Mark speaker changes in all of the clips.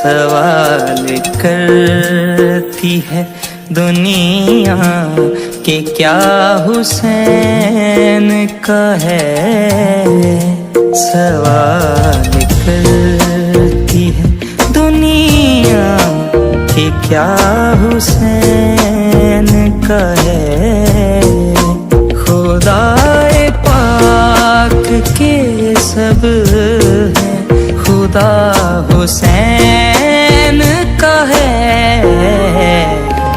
Speaker 1: सवाल करती है दुनिया कि क्या हुसैन का है। सवाल करती है दुनिया कि क्या हुसैन का है। खुदाए पाक के सब है, खुदा हुसैन का है।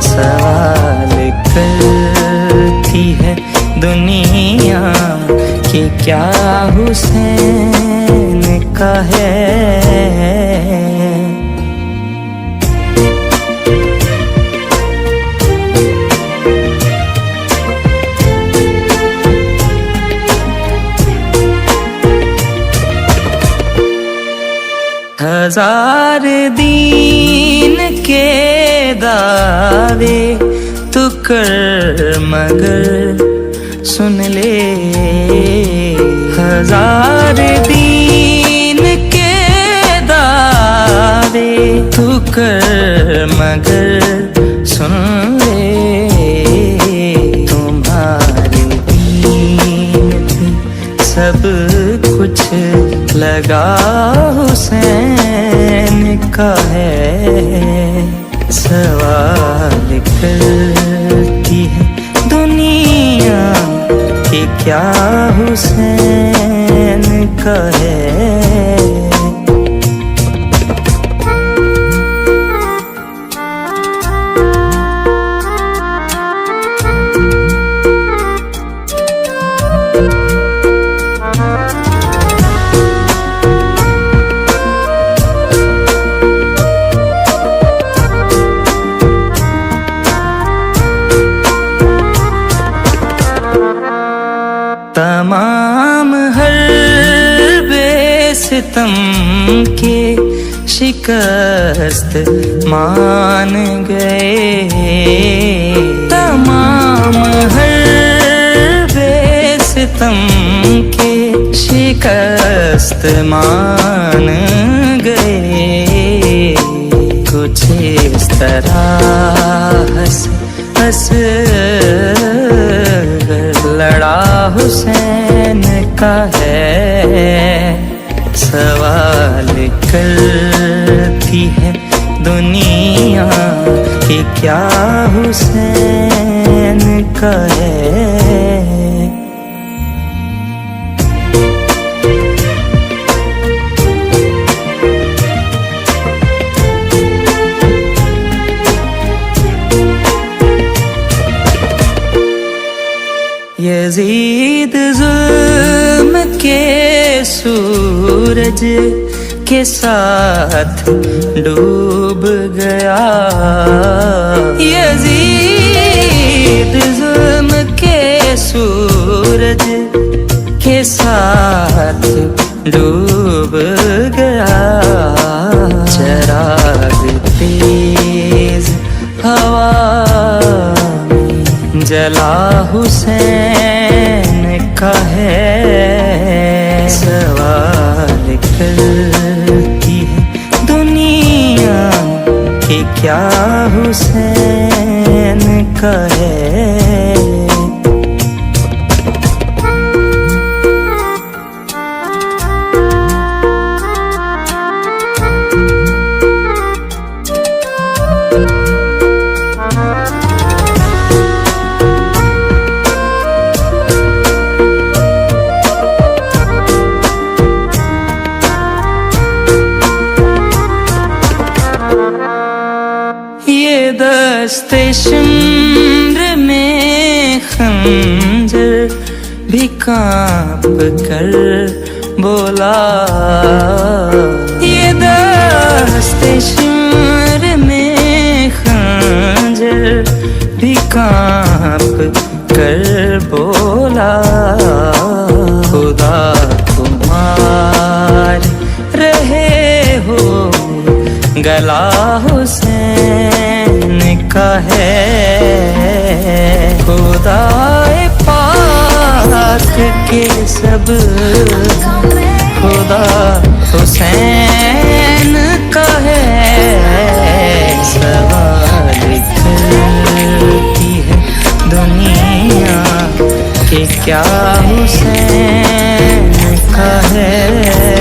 Speaker 1: सवाल करती है दुनिया कि क्या हुसैन का है। हजार दीन के दावे तू कर मगर सुन ले। हजार दीन के दावे तू कर मगर सुन ले। तुम्हारे दीन पे सब कुछ लगा हुसैन का है। सवाल करती है दुनिया कि क्या हुसैन का है। तमाम हर्बे सितम के शिकस्त मान गए। तमाम हर्बे सितम के शिकस्त मान गए। कुछ इस तरह से लड़ा हुसैन का है। सवाल करती है दुनिया कि क्या हुसैन का है। यजीद जुल्म के सूरज के साथ डूब गया। यजीद जुल्म के सूरज के साथ डूब गया। चिराग तेज हवा जला हुसैन का है। सवाल करती है दुनिया कि क्या हुसैन का है। दस्ते शिम्र में खंजर भी कांप कर बोला। ये दस्ते शिम्र में खंजर भी कांप कर बोला। खुदा तुम्हारे रहे हो गला हुसैन का है। खुदाए पाक के सब खुदा हुसैन का है। क्या हुसैन का है।